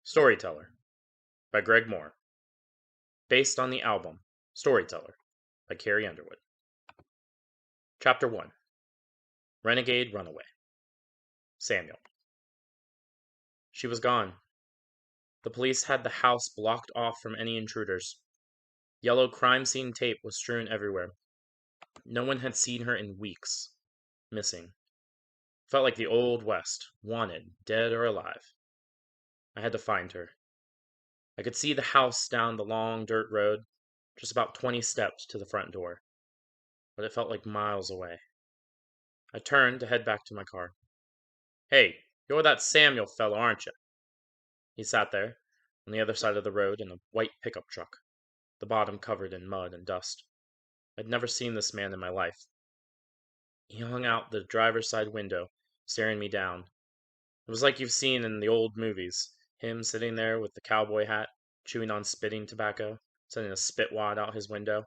Storyteller by Greg Moore, based on the album Storyteller by Carrie Underwood. Chapter 1 Renegade Runaway. Samuel. She was gone. The police had the house blocked off from any intruders. Yellow crime scene tape was strewn everywhere. No one had seen her in weeks. Missing. Felt like the Old West, wanted, dead or alive. I had to find her. I could see the house down the long dirt road, just about 20 steps to the front door, but it felt like miles away. I turned to head back to my car. "Hey, you're that Samuel fellow, aren't you?" He sat there, on the other side of the road in a white pickup truck, the bottom covered in mud and dust. I'd never seen this man in my life. He hung out the driver's side window, staring me down. It was like you've seen in the old movies, him sitting there with the cowboy hat, chewing on spitting tobacco, sending a spit wad out his window.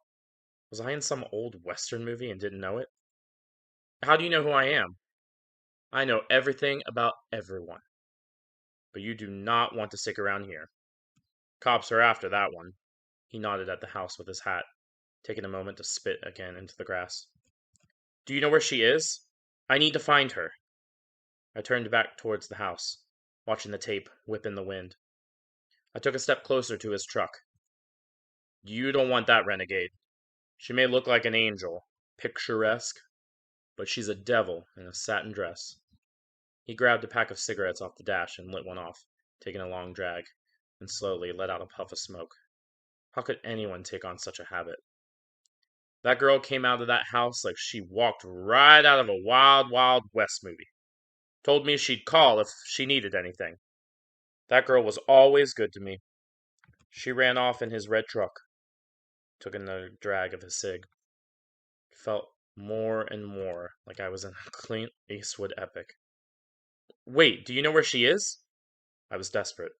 Was I in some old Western movie and didn't know it? "How do you know who I am?" "I know everything about everyone. But you do not want to stick around here. Cops are after that one." He nodded at the house with his hat, taking a moment to spit again into the grass. "Do you know where she is? I need to find her." I turned back towards the house, watching the tape whip in the wind. I took a step closer to his truck. "You don't want that renegade. She may look like an angel, picturesque, but she's a devil in a satin dress." He grabbed a pack of cigarettes off the dash and lit one off, taking a long drag, and slowly let out a puff of smoke. How could anyone take on such a habit? "That girl came out of that house like she walked right out of a Wild Wild West movie. Told me she'd call if she needed anything. That girl was always good to me." She ran off in his red truck. Took another drag of his cig. Felt more and more like I was in a Clint Eastwood epic. "Wait, do you know where she is?" I was desperate.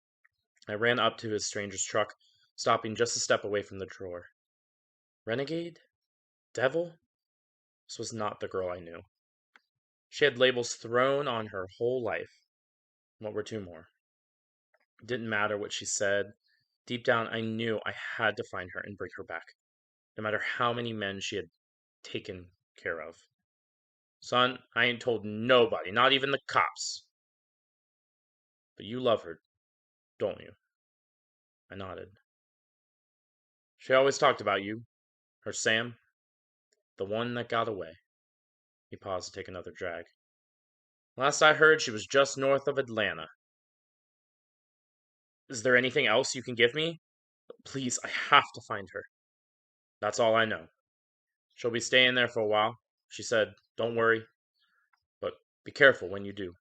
I ran up to his stranger's truck, stopping just a step away from the door. Renegade? Devil? This was not the girl I knew. She had labels thrown on her whole life. What were two more? It didn't matter what she said. Deep down, I knew I had to find her and bring her back, no matter how many men she had taken care of. "Son, I ain't told nobody, not even the cops." "But you love her, don't you?" I nodded. "She always talked about you. Her Sam. The one that got away." He paused to take another drag. "Last I heard, she was just north of Atlanta. Is there anything else you can give me? Please, I have to find her." "That's all I know. She'll be staying there for a while. She said, don't worry, but be careful when you do.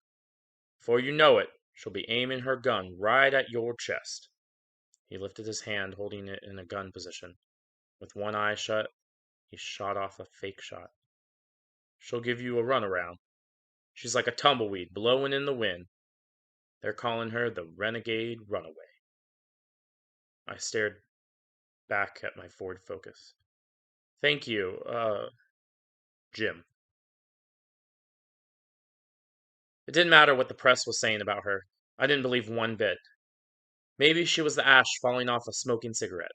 Before you know it, she'll be aiming her gun right at your chest." He lifted his hand, holding it in a gun position. With one eye shut, he shot off a fake shot. "She'll give you a runaround. She's like a tumbleweed blowing in the wind. They're calling her the Renegade Runaway." I stared back at my Ford Focus. "Thank you, Jim." It didn't matter what the press was saying about her. I didn't believe one bit. Maybe she was the ash falling off a smoking cigarette.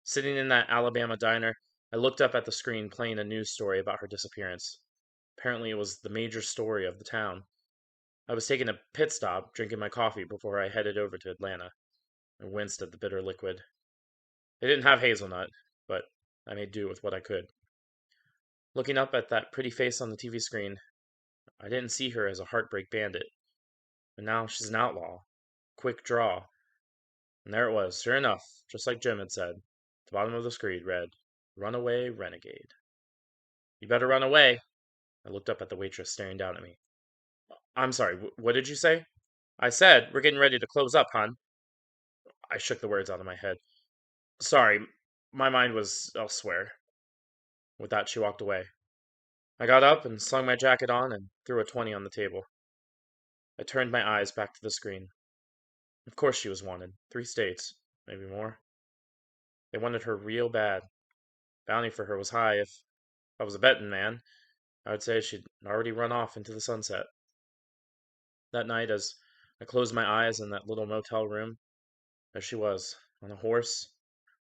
Sitting in that Alabama diner, I looked up at the screen playing a news story about her disappearance. Apparently it was the major story of the town. I was taking a pit stop, drinking my coffee before I headed over to Atlanta. I winced at the bitter liquid. They didn't have hazelnut, but I made do with what I could. Looking up at that pretty face on the TV screen, I didn't see her as a heartbreak bandit. But now she's an outlaw. Quick draw. And there it was, sure enough, just like Jim had said. At the bottom of the screen read, "Runaway Renegade." "You better run away." I looked up at the waitress staring down at me. "I'm sorry, what did you say?" "I said, we're getting ready to close up, hon." I shook the words out of my head. "Sorry, my mind was elsewhere." With that, she walked away. I got up and slung my jacket on and threw a 20 on the table. I turned my eyes back to the screen. Of course she was wanted. 3 states, maybe more. They wanted her real bad. Bounty for her was high. If I was a betting man, I would say she'd already run off into the sunset. That night, as I closed my eyes in that little motel room. There she was, on a horse,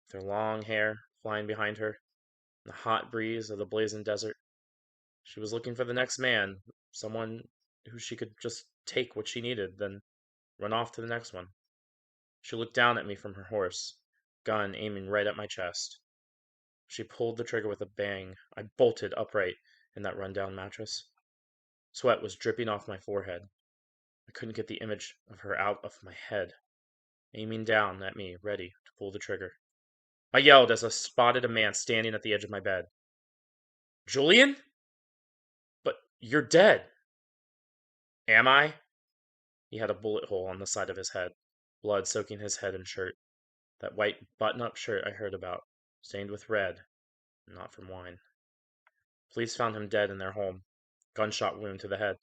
with her long hair flying behind her, in the hot breeze of the blazing desert. She was looking for the next man, someone who she could just take what she needed, then run off to the next one. She looked down at me from her horse, gun aiming right at my chest. She pulled the trigger with a bang. I bolted upright in that rundown mattress. Sweat was dripping off my forehead. I couldn't get the image of her out of my head, aiming down at me, ready to pull the trigger. I yelled as I spotted a man standing at the edge of my bed. Julian? But you're dead. Am I? He had a bullet hole on the side of his head, blood soaking his head and shirt. That white button-up shirt I heard about, stained with red, not from wine. Police found him dead in their home, gunshot wound to the head.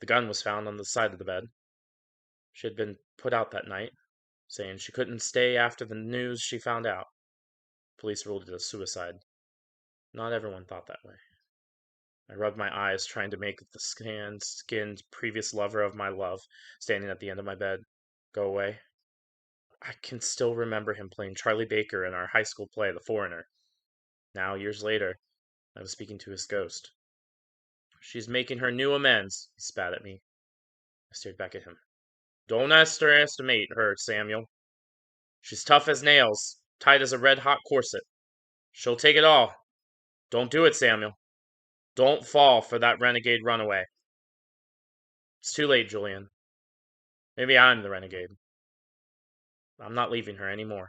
The gun was found on the side of the bed. She had been put out that night, saying she couldn't stay after the news she found out. Police ruled it a suicide. Not everyone thought that way. I rubbed my eyes, trying to make the skinned previous lover of my love, standing at the end of my bed, go away. I can still remember him playing Charlie Baker in our high school play, The Foreigner. Now, years later, I was speaking to his ghost. She's making her new amends, he spat at me. I stared back at him. Don't underestimate her, Samuel. She's tough as nails, tight as a red-hot corset. She'll take it all. Don't do it, Samuel. Don't fall for that renegade runaway. It's too late, Julian. Maybe I'm the renegade. I'm not leaving her anymore.